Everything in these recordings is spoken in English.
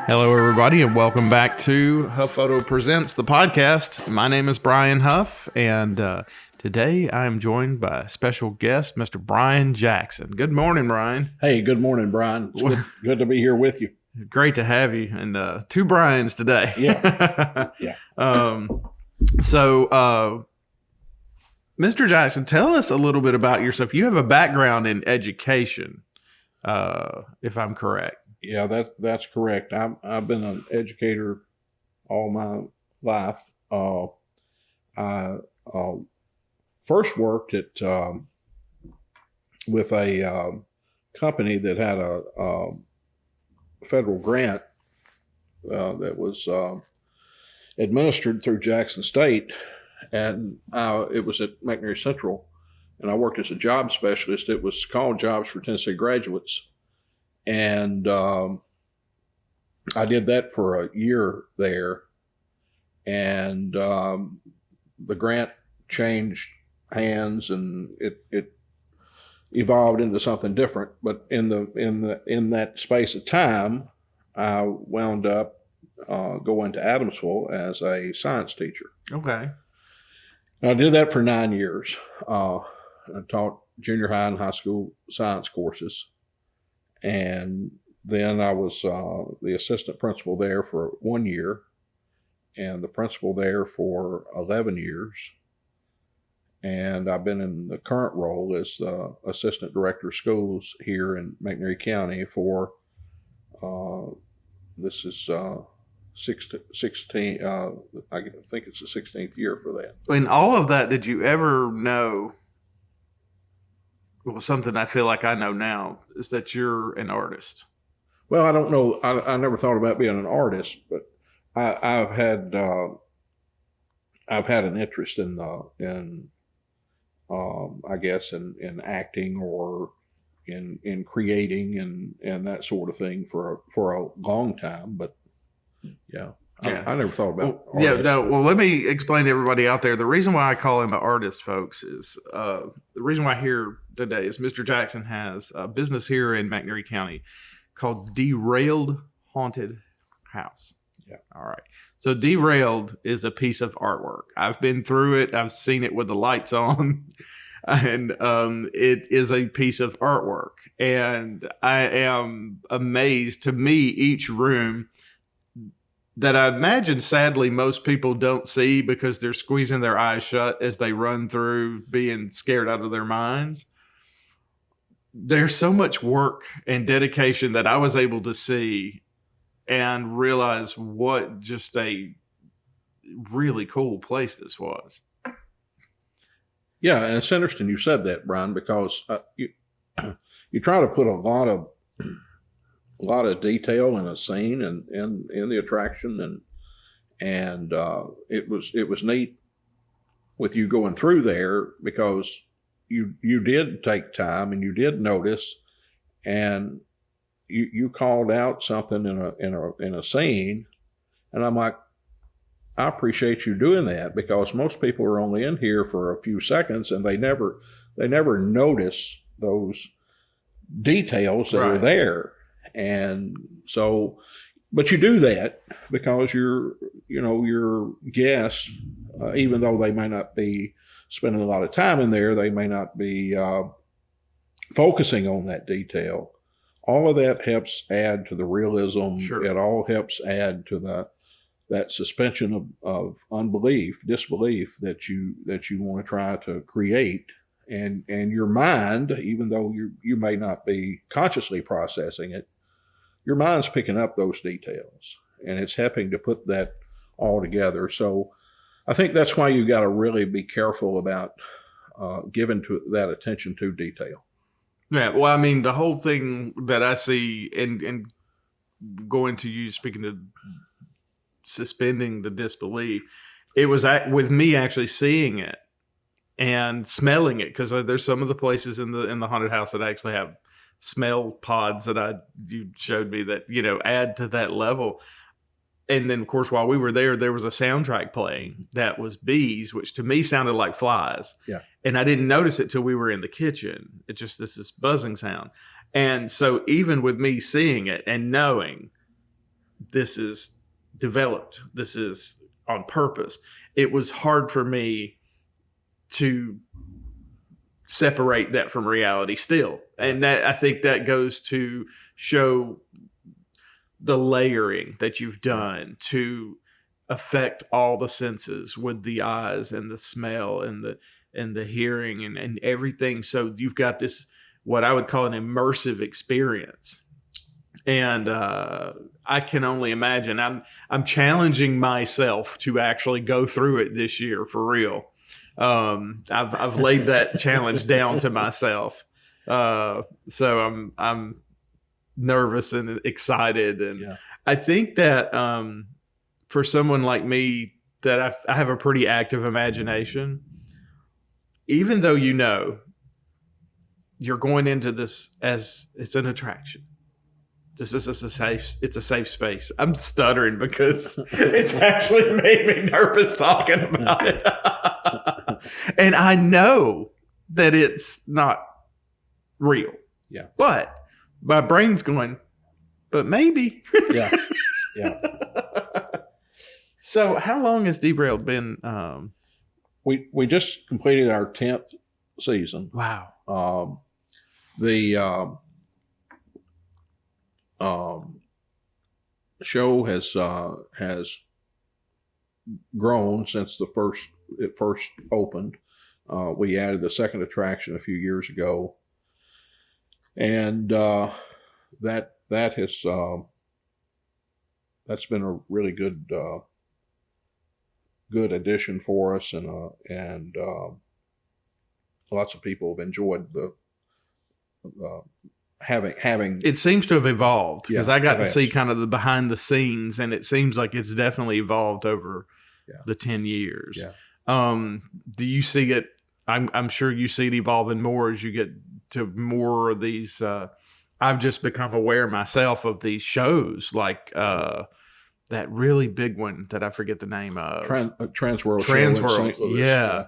Hello, everybody, and welcome back to Huffoto Presents, the podcast. My name is Brian Huff, and today I am joined by a special guest, Mr. Brian Jackson. Good morning, Brian. Hey, good morning, Brian. It's good to be here with you. Great to have you, and two Brians today. Yeah. So, Mr. Jackson, tell us a little bit about yourself. You have a background in education, if I'm correct. Yeah, that's correct. I've been an educator all my life. I first worked at with a company that had a federal grant that was administered through Jackson State, and it was at McNary Central, and I worked as a job specialist. It was called Jobs for Tennessee Graduates. And I did that for a year there, and the grant changed hands, and it evolved into something different. But in that space of time, I wound up going to Adamsville as a science teacher. Okay. And I did that for 9 years. I taught junior high and high school science courses. And then I was the assistant principal there for 1 year and the principal there for 11 years. And I've been in the current role as the assistant director of schools here in McNary County for, this is 16, I think it's the 16th year for that. In all of that, did you ever know? Well, something I feel like I know now is that you're an artist. Well, I don't know. I never thought about being an artist, but I've had an interest in I guess in acting or in creating and that sort of thing for a long time. But yeah. I never thought about artists. Well, let me explain to everybody out there. The reason why I call him an artist, folks, is the reason why I'm here today is Mr. Jackson has a business here in McNary County called Derailed Haunted House. Yeah. All right. So Derailed is a piece of artwork. I've been through it. I've seen it with the lights on. And it is a piece of artwork. And I am amazed. To me, each room that I imagine, sadly, most people don't see because they're squeezing their eyes shut as they run through being scared out of their minds. There's so much work and dedication that I was able to see and realize what just a really cool place this was. Yeah, and it's interesting you said that, Brian, because you try to put a lot of detail in a scene and in the attraction, and it was neat with you going through there because you did take time and you did notice, and you called out something in a scene, and I'm like, I appreciate you doing that because most people are only in here for a few seconds and they never notice those details that are there. And so, but you do that because your guests, even though they may not be spending a lot of time in there, they may not be focusing on that detail. All of that helps add to the realism. Sure. It all helps add to that suspension of disbelief that you want to try to create. And your mind, even though you may not be consciously processing it, your mind's picking up those details and it's helping to put that all together. So I think that's why you got to really be careful about giving to that attention to detail. Yeah. Well, I mean, the whole thing that I see and going to you speaking to suspending the disbelief, it was with me actually seeing it and smelling it, because there's some of the places in the haunted house that actually have smell pods that you showed me that add to that level. And then, of course, while we were there was a soundtrack playing that was bees, which to me sounded like flies. Yeah. And I didn't notice it till we were in the kitchen. It just this buzzing sound. And so even with me seeing it and knowing this is developed. This is on purpose. It was hard for me to separate that from reality still. And that, I think that goes to show the layering that you've done to affect all the senses with the eyes and the smell and the hearing and everything. So you've got this, what I would call an immersive experience. And I can only imagine. I'm challenging myself to actually go through it this year for real. I've laid that challenge down to myself. So I'm nervous and excited, and I think that for someone like me, that I have a pretty active imagination. Even though you're going into this as it's an attraction. This is it's a safe space. I'm stuttering because it's actually made me nervous talking about it. And I know that it's not real. Yeah. But my brain's going, but maybe. Yeah. Yeah. So how long has Derailed been? We just completed our 10th season. Wow. The show has grown since it first opened. We added the second attraction a few years ago, and that has that's been a really good addition for us, and lots of people have enjoyed the having. It seems to have evolved because I got to it has. see kind of the behind the scenes, and it seems like it's definitely evolved over the 10 years. Yeah. Do you see it? I'm sure you see it evolving more as you get to more of these. I've just become aware myself of these shows like that really big one that I forget the name of. Transworld show in St. Louis. Yeah.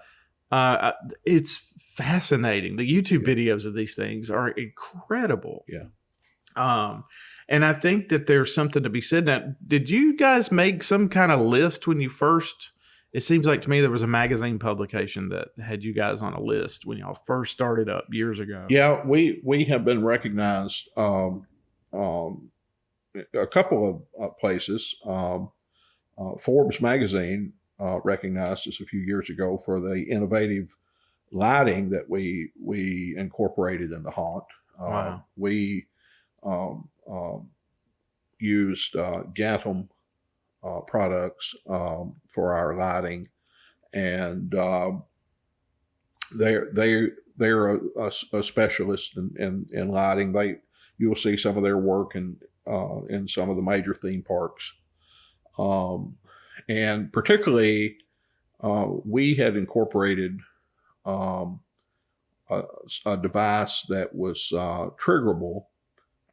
It's fascinating. The YouTube videos of these things are incredible. Yeah. And I think that there's something to be said. Now, did you guys make some kind of list when you first? It seems like to me there was a magazine publication that had you guys on a list when y'all first started up years ago. Yeah, we have been recognized a couple of places. Forbes magazine recognized us a few years ago for the innovative lighting that we incorporated in the haunt. Wow. We used Gatham products for our lighting, and they're a specialist in lighting. You'll see some of their work in some of the major theme parks, and particularly we had incorporated a device that was triggerable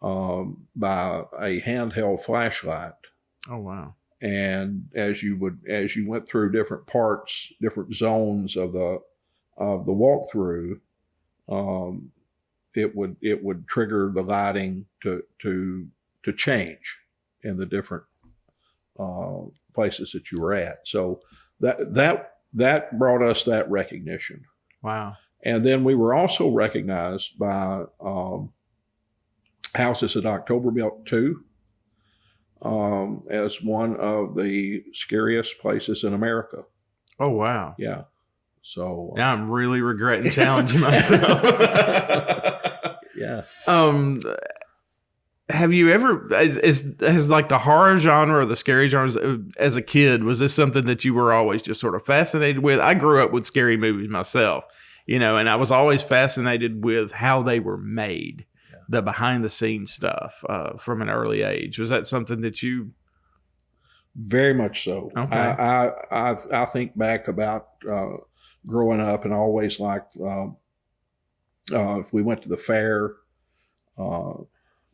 by a handheld flashlight. Oh wow. And as you went through different parts, different zones of the walkthrough, it would trigger the lighting to change in the different places that you were at. So that brought us that recognition. Wow. And then we were also recognized by Houses at Oktobermilk 2 as one of the scariest places in America. Oh, wow. Yeah. So now I'm really regretting challenging myself. Yeah. Have you ever, has like the horror genre or the scary genres as a kid, was this something that you were always just sort of fascinated with? I grew up with scary movies myself, and I was always fascinated with how they were made, the behind the scenes stuff from an early age. Was that something that you? Very much so. Okay. I think back about growing up and always liked, if we went to the fair,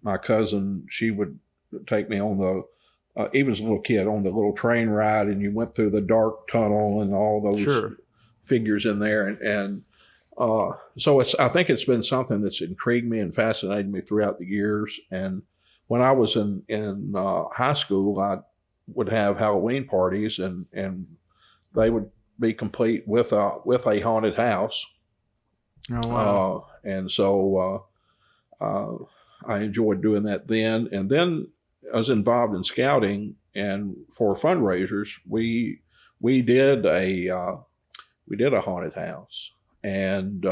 my cousin, she would take me on even as a little kid, on the little train ride, and you went through the dark tunnel and all those figures in there. And so I think it's been something that's intrigued me and fascinated me throughout the years. And when I was in high school, I would have Halloween parties, and they would be complete with a haunted house. Oh wow! And so I enjoyed doing that then. And then I was involved in scouting, and for fundraisers, we did a haunted house, and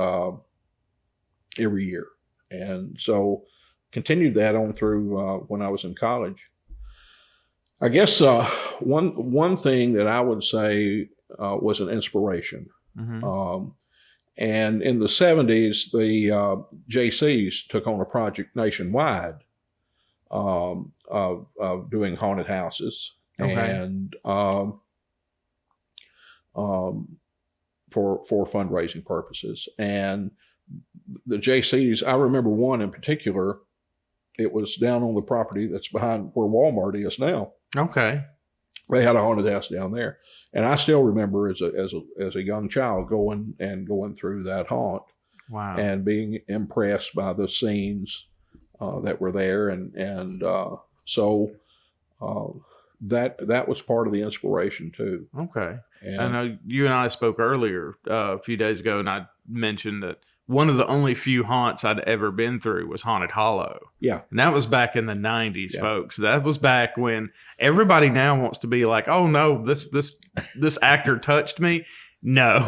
every year, and so continued that on through when I was in college. I guess one thing that I would say was an inspiration. Mm-hmm. And in the 70s, the JCs took on a project nationwide of doing haunted houses, Okay. and for fundraising purposes. And the JCs, I remember one in particular. It was down on the property that's behind where Walmart is now. Okay. They had a haunted house down there, and I still remember as a young child going through that haunt. Wow. And being impressed by the scenes that were there, and so that was part of the inspiration too. Okay. And I know you and I spoke earlier a few days ago, and I mentioned that one of the only few haunts I'd ever been through was Haunted Hollow. Yeah. And that was back in the 90s, folks. That was back when everybody now wants to be like, oh no, this actor touched me. No.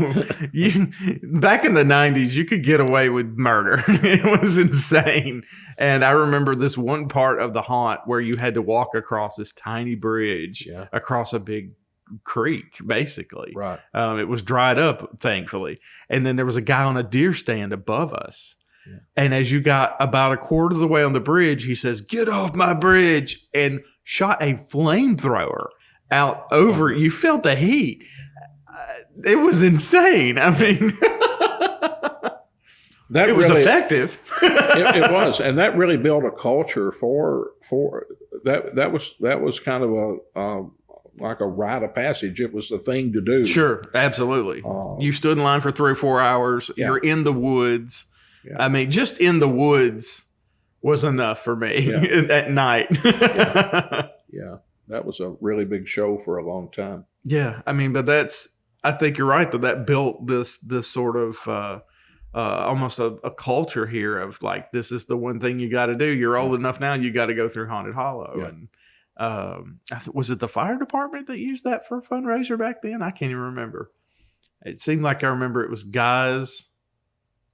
Back in the 90s, you could get away with murder. It was insane. And I remember this one part of the haunt where you had to walk across this tiny bridge across a big creek, basically. Right. It was dried up, thankfully. And then there was a guy on a deer stand above us. Yeah. And as you got about a quarter of the way on the bridge, he says, "Get off my bridge," and shot a flamethrower out over it. You felt the heat. It was insane. I mean, it was really effective. it was, and that really built a culture for that. That was kind of a like a rite of passage. It was the thing to do. Sure, absolutely. You stood in line for 3 or 4 hours. Yeah. You're in the woods. Yeah. I mean, just in the woods was enough for me at night. Yeah, that was a really big show for a long time. Yeah, I mean, but I think you're right that built this sort of almost a culture here of like, this is the one thing you got to do. You're old enough now, you got to go through Haunted Hollow. Yeah. And was it the fire department that used that for a fundraiser back then? I can't even remember. It seemed like I remember it was guys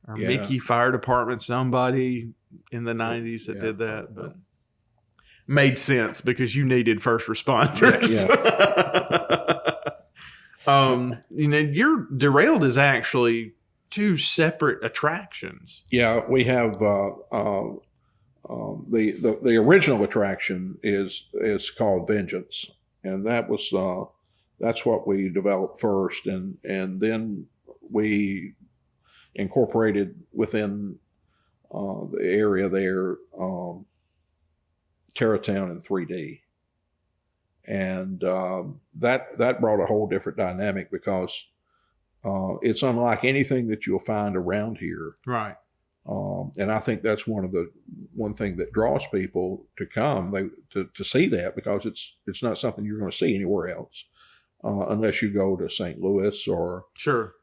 or Mickey Fire Department, somebody in the 90s that did that, but made sense because you needed first responders. Your Derailed is actually 2 separate attractions. Yeah, we have the original attraction is called Vengeance, and that's what we developed first, and then we incorporated within the area there Terratown in 3D. And that brought a whole different dynamic because it's unlike anything that you'll find around here. Right. And I think that's one thing that draws people to come to see that, because it's not something you're going to see anywhere else unless you go to St. Louis or sure.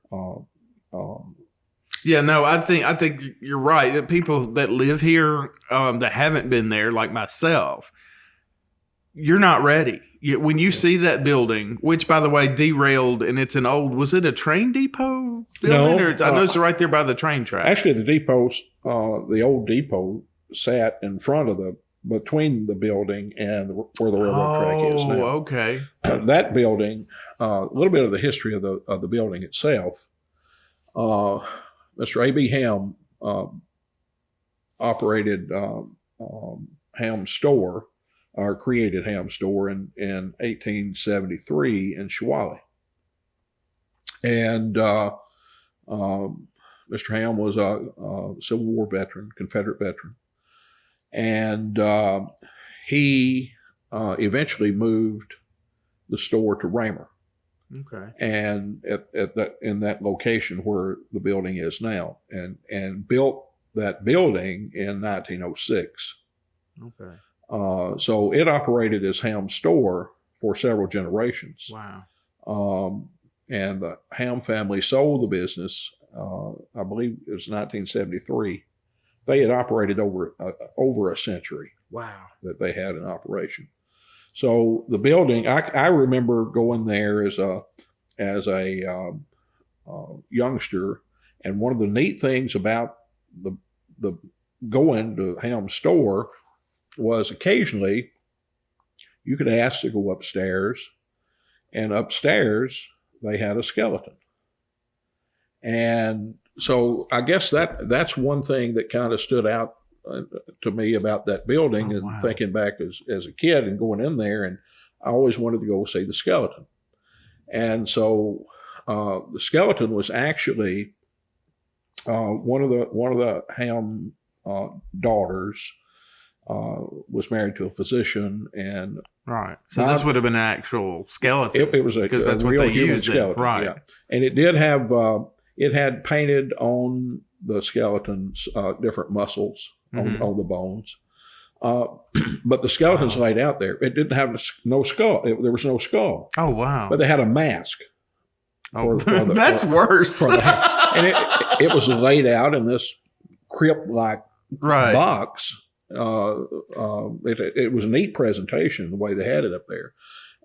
Yeah, no, I think you're right. That people that live here that haven't been there, like myself, you're not ready. When you see that building, which, by the way, derailed, and it's an old, was it a train depot building? No. I noticed it right there by the train track. Actually, the old depot sat in front of between the building and where the railroad track is now. Oh, okay. That building, a little bit of the history of the building itself. Mr. A.B. Ham operated Ham Store, or created Ham Store in 1873 in Shawally. And Mr. Ham was a Civil War veteran, Confederate veteran. And he eventually moved the store to Raymer. Okay. And in that location where the building is now, and built that building in 1906. Okay. So it operated as Ham Store for several generations. Wow. And the Ham family sold the business. I believe it was 1973. They had operated over a century. Wow. That they had in operation. So the building, I remember going there as a youngster, and one of the neat things about the going to Ham Store was occasionally you could ask to go upstairs, and upstairs they had a skeleton. And so I guess that's one thing that kind of stood out to me about that building. Oh, and wow. Thinking back as a kid and going in there, and I always wanted to go see the skeleton. And so the skeleton was actually one of the Ham daughters was married to a physician, and right. So this would have been an actual skeleton. It was because that's a what real they human used. skeleton, Right. Yeah. And it did have it had painted on the skeletons different muscles on the bones. But the skeleton's laid out there. It didn't have no skull. There was no skull. Oh, wow. But they had a mask. That's worse. And it was laid out in this crypt-like box. It was a neat presentation the way they had it up there.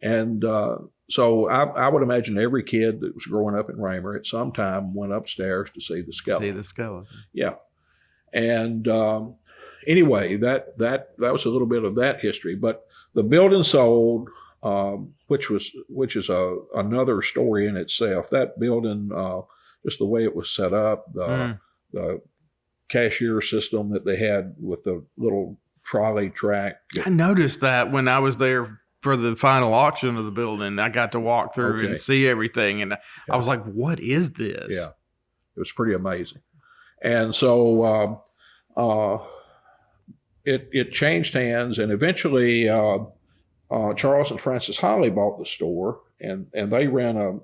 And so I would imagine every kid that was growing up in Raymer at some time went upstairs to see the skeleton. Yeah. And anyway, that was a little bit of that history. But the building sold, which is another story in itself. That building, just the way it was set up, the cashier system that they had with the little trolley track. I noticed that when I was there for the final auction of the building. I got to walk through and see everything, and I was like, what is this? Yeah, it was pretty amazing. And so it changed hands, and eventually Charles and Frances Holly bought the store, and they ran it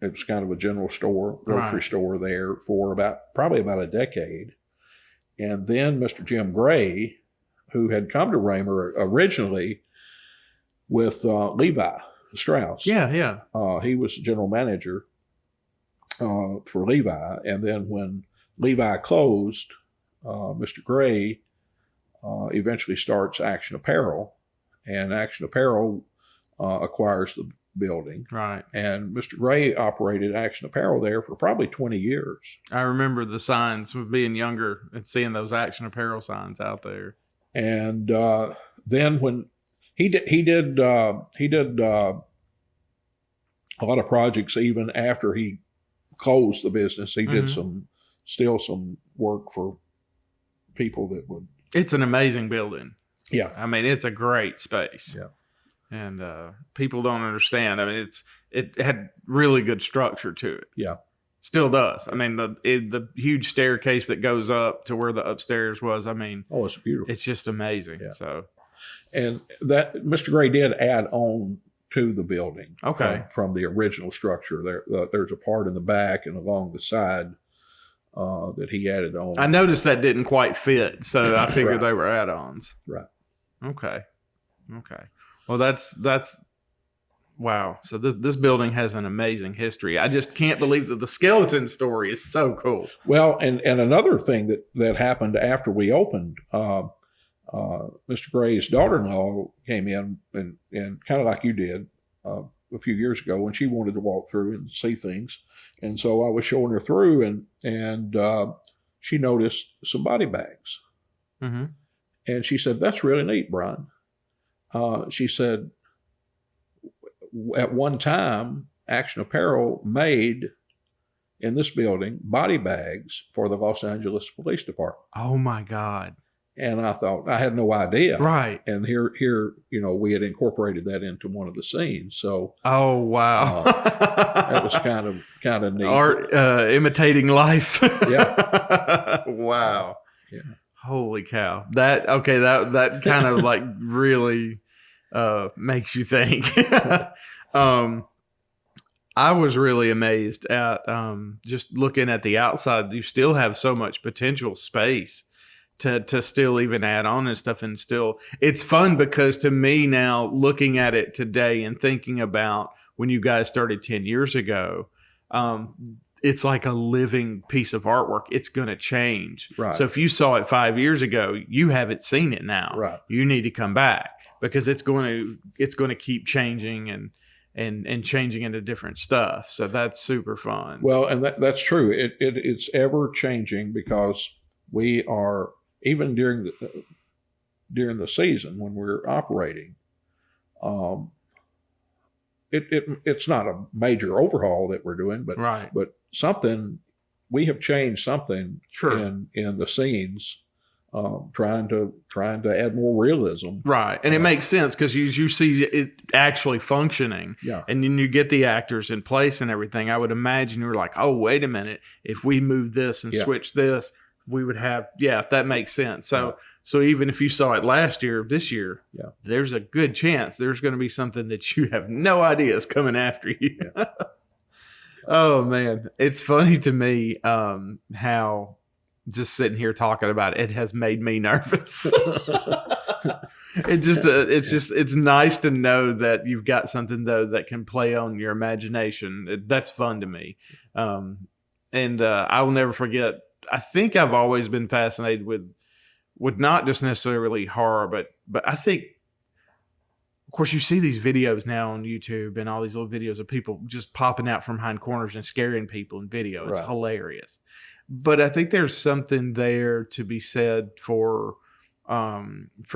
was kind of a general store, grocery store there for probably about a decade. And then Mr. Jim Gray, who had come to Raymer originally with Levi Strauss. Yeah. He was general manager for Levi. And then when Levi closed, Mr. Gray eventually starts Action Apparel. And Action Apparel acquires the building. Right. And Mr. Gray operated Action Apparel there for probably 20 years. I remember the signs with being younger and seeing those Action Apparel signs out there. And then when he did a lot of projects even after he closed the business. He did some work for people that would. It's an amazing building. Yeah. I mean, it's a great space. Yeah. And people don't understand. I mean, it had really good structure to it. Yeah. Still does. I mean, the huge staircase that goes up to where the upstairs was. I mean, it's beautiful. It's just amazing. Yeah. So, and that Mr. Gray did add on to the building. Okay. From the original structure, there's a part in the back and along the side that he added on. I noticed that didn't quite fit, so I figured they were add-ons. Right. Okay. Well, that's wow. So this building has an amazing history. I just can't believe that the skeleton story is so cool. Well, and another thing that happened after we opened, Mr. Gray's daughter-in-law came in and kind of like you did a few years ago when she wanted to walk through and see things. And so I was showing her through and she noticed some body bags. Mm-hmm. And she said, "That's really neat, Brian." She said, at one time, Action Apparel made in this building body bags for the Los Angeles Police Department. Oh my God. And I thought, I had no idea. Right. And here, we had incorporated that into one of the scenes. So, oh wow, that was kind of neat. Art imitating life. Yeah. Wow. Yeah. Holy cow. That kind of like really makes you think. I was really amazed at just looking at the outside. You still have so much potential space to still even add on and stuff. And still, it's fun because to me now, looking at it today and thinking about when you guys started 10 years ago, it's like a living piece of artwork. It's going to change. Right. So if you saw it 5 years ago, you haven't seen it now. Right. You need to come back because it's going to keep changing and changing into different stuff. So that's super fun. Well, and that's true. It's ever changing because we are, even during the season when we're operating, it's not a major overhaul that we're doing, but right. but something, we have changed something in the scenes, trying to add more realism. Right. And it makes sense because you see it actually functioning. Yeah. And then you get the actors in place and everything. I would imagine you were like, oh, wait a minute. If we move this and switch this, we would have, that makes sense. So even if you saw it last year, this year, there's a good chance there's going to be something that you have no idea is coming after you. Yeah. Oh, man. It's funny to me how just sitting here talking about it has made me nervous. It's nice to know that you've got something, though, that can play on your imagination. That's fun to me. And I will never forget. I think I've always been fascinated with not just necessarily horror, but I think, of course, you see these videos now on YouTube and all these little videos of people just popping out from behind corners and scaring people in video. It's hilarious. But I think there's something there to be said for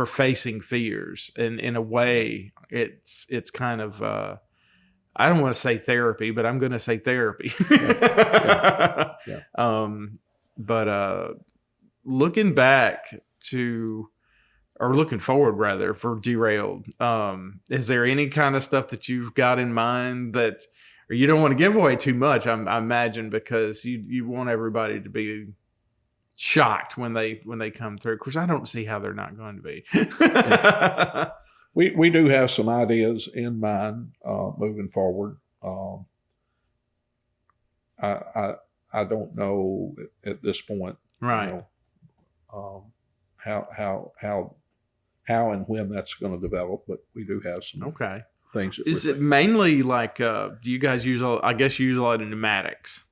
facing fears. And in a way, it's kind of, I don't want to say therapy, but I'm going to say therapy. But looking back or looking forward rather, for Derailed, is there any kind of stuff that you've got in mind that, or you don't want to give away too much, I imagine, because you want everybody to be shocked when they come through? Of course, I don't see how they're not going to be. We do have some ideas in mind moving forward. I don't know at this point, right? How and when that's going to develop, but we do have some things. Is it mainly like? Do you guys use? I guess you use a lot of pneumatics.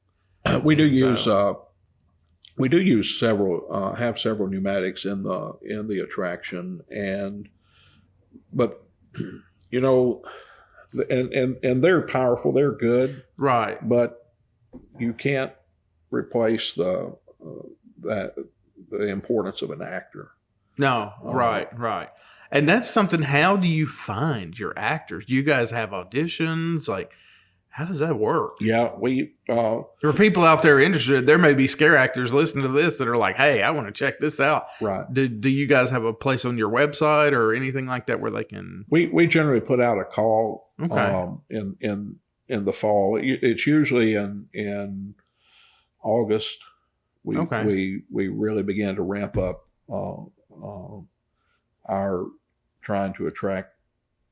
We do use several. Have several pneumatics in the attraction, but and they're powerful. They're good, right? But you can't replace the importance of an actor. No, right. And that's something. How do you find your actors? Do you guys have auditions? Like, how does that work? Yeah, we. For people out there interested, there may be scare actors listening to this that are like, "Hey, I want to check this out." Right. Do you guys have a place on your website or anything like that where they can? We generally put out a call. In the fall. It's usually in August. We really began to ramp up our trying to attract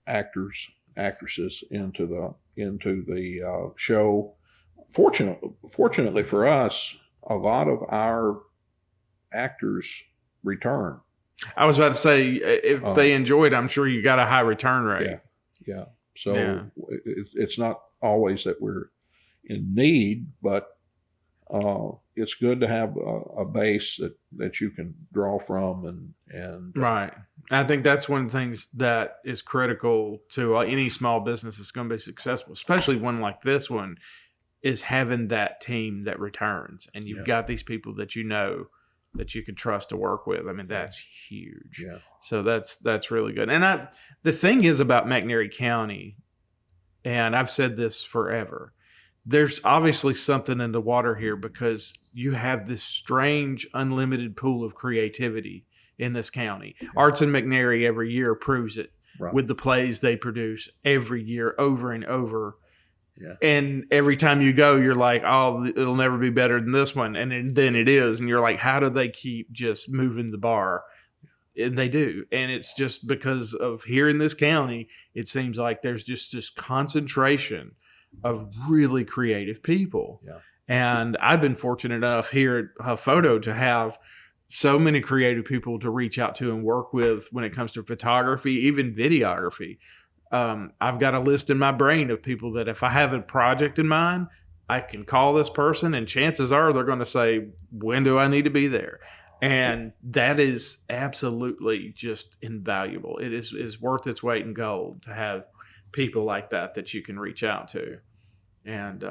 actresses into the show. Fortunately for us, a lot of our actors return. I was about to say, if they enjoyed, I'm sure you got a high return rate. Yeah. So it's not always that we're in need, but it's good to have a base that you can draw from and right. I think that's one of the things that is critical to any small business that's going to be successful, especially one like this one, is having that team that returns, and you've got these people that you know that you can trust to work with. I mean, that's huge. Yeah. So that's really good. And the thing is about McNairy County, and I've said this forever, there's obviously something in the water here because you have this strange, unlimited pool of creativity in this county. Arts in McNairy every year proves it with the plays they produce every year over and over. Yeah. And every time you go, you're like, oh, it'll never be better than this one. And then it is. And you're like, how do they keep just moving the bar? And they do. And it's just because of here in this county, it seems like there's just this concentration of really creative people. Yeah. And I've been fortunate enough here at Huffoto to have so many creative people to reach out to and work with when it comes to photography, even videography. I've got a list in my brain of people that if I have a project in mind, I can call this person, and chances are they're going to say, when do I need to be there? And that is absolutely just invaluable. It is worth its weight in gold to have people like that you can reach out to. And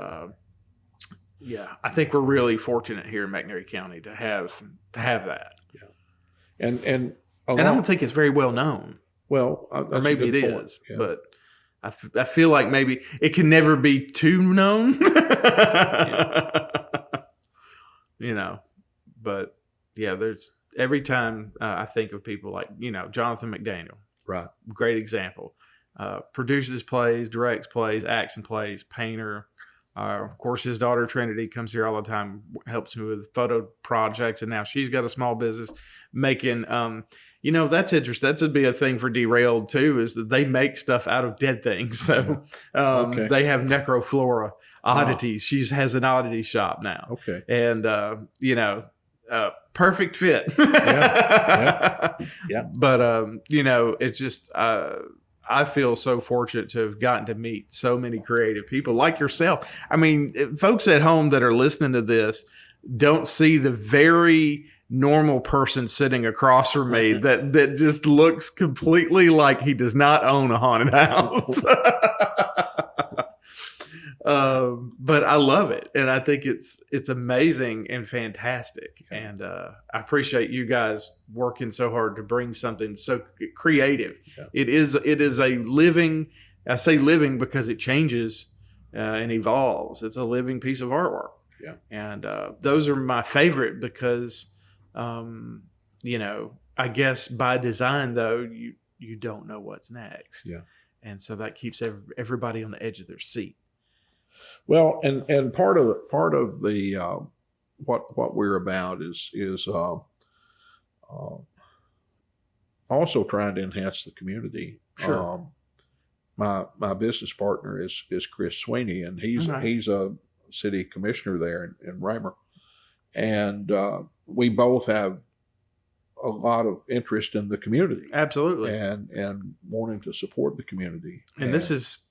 yeah, I think we're really fortunate here in McNairy County to have that. Yeah, and I don't think it's very well known. Well, or maybe it is, yeah. but I feel like maybe it can never be too known. You know, but yeah, there's every time I think of people like, Jonathan McDaniel, right? Great example. Produces plays, directs plays, acts and plays, painter. Of course, his daughter Trinity comes here all the time, helps me with photo projects, and now she's got a small business making. That's interesting. That would be a thing for Derailed too, is that they make stuff out of dead things. So they have necroflora oddities. She has an oddity shop now. Okay, and perfect fit. Yeah. But it's just. I feel so fortunate to have gotten to meet so many creative people like yourself. I mean, folks at home that are listening to this don't see the very normal person sitting across from me that just looks completely like he does not own a haunted house. But I love it, and I think it's amazing and fantastic. And I appreciate you guys working so hard to bring something so creative. Yeah. It is a living. I say living because it changes and evolves. It's a living piece of artwork. Yeah, and those are my favorite because, I guess by design though you don't know what's next. Yeah, and so that keeps everybody on the edge of their seat. Well, and part of the what we're about is also trying to enhance the community. Sure. My business partner is Chris Sweeney, and he's a city commissioner there in Raymer, and we both have a lot of interest in the community. Absolutely. And wanting to support the community. And this is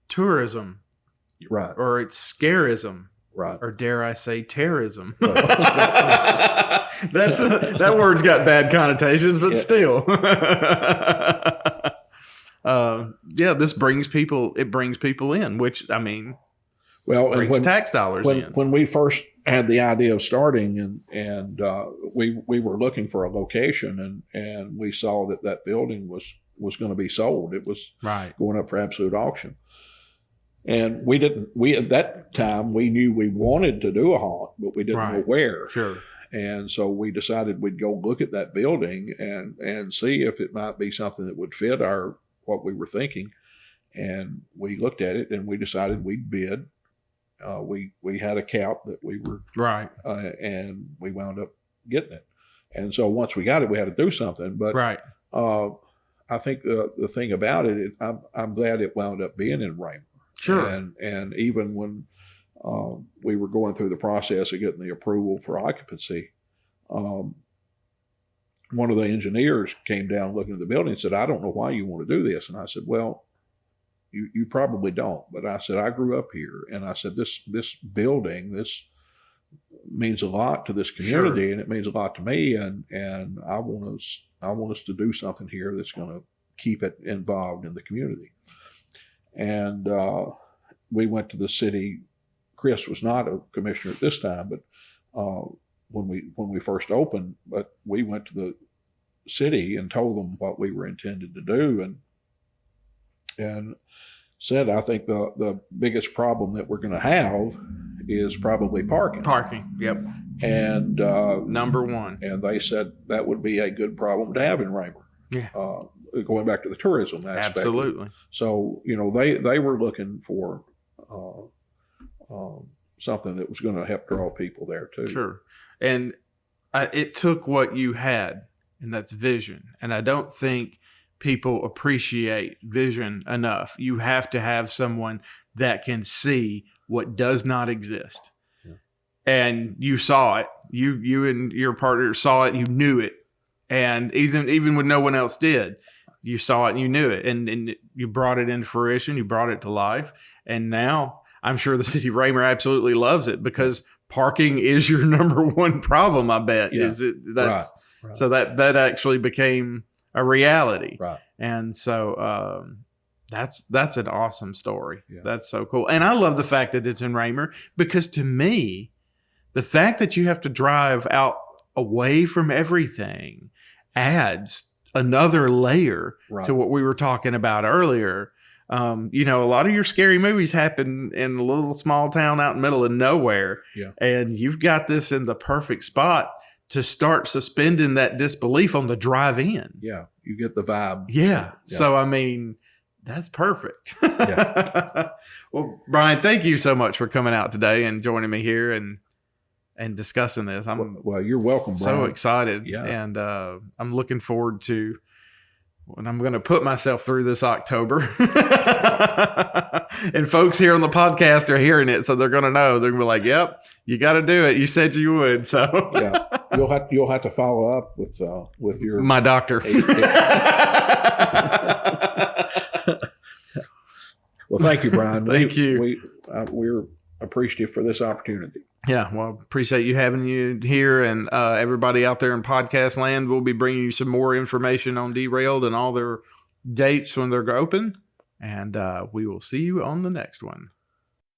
tourism. Right. Or it's scarism. Right. Or dare I say terrorism. That word's got bad connotations, but still. This brings people in, which, I mean, brings tax dollars in. When we first had the idea of starting and we were looking for a location and we saw that building was going to be sold. It was going up for absolute auction. And we at that time, we knew we wanted to do a haunt, but we didn't know where. Sure. And so we decided we'd go look at that building and see if it might be something that would fit what we were thinking. And we looked at it and we decided we'd bid. We had a cap that we were and we wound up getting it. And so once we got it, we had to do something. But I think the thing about it, I'm glad it wound up being in Raymer. Sure. And even when we were going through the process of getting the approval for occupancy, one of the engineers came down looking at the building and said, "I don't know why you want to do this." And I said, "Well, you probably don't." But I said, "I grew up here." And I said, this building, this means a lot to this community, and it means a lot to me. And I want us to do something here that's going to keep it involved in the community. And we went to the city. Chris was not a commissioner at this time, but when we first opened, but we went to the city and told them what we were intended to do, and said, I think the biggest problem that we're going to have is probably parking. Parking, yep. And number one. And they said that would be a good problem to have in Raymer. Yeah. Going back to the tourism aspect. Absolutely. So, they were looking for something that was going to help draw people there too. Sure. And it took what you had, and that's vision. And I don't think people appreciate vision enough. You have to have someone that can see what does not exist. Yeah. And you saw it. You and your partner saw it. You knew it. And even when no one else did, you saw it and you knew it. And you brought it into fruition. You brought it to life. And now I'm sure the city of Raymer absolutely loves it, because parking is your number one problem, I bet. Yeah. Right. So that actually became a reality. Right. And so that's an awesome story. Yeah. That's so cool. And I love the fact that it's in Raymer, because to me, the fact that you have to drive out away from everything adds another layer to what we were talking about earlier. A lot of your scary movies happen in a little small town out in the middle of nowhere. Yeah. And you've got this in the perfect spot to start suspending that disbelief on the drive in. Yeah. You get the vibe. Yeah. So, I mean, that's perfect. Yeah. Well, Brian, thank you so much for coming out today and joining me here and discussing this. Well, you're welcome, Brian. So excited. Yeah. And I'm looking forward to when I'm going to put myself through this October. And folks here on the podcast are hearing it, so they're going to know. They're going to be like, "Yep, you got to do it. You said you would." So yeah, you'll have to follow up with my doctor. Well, thank you, Brian. Thank you. We're appreciative for this opportunity. Yeah, well, appreciate you having you here, and everybody out there in podcast land. We'll be bringing you some more information on Derailed and all their dates when they're open, and we will see you on the next one.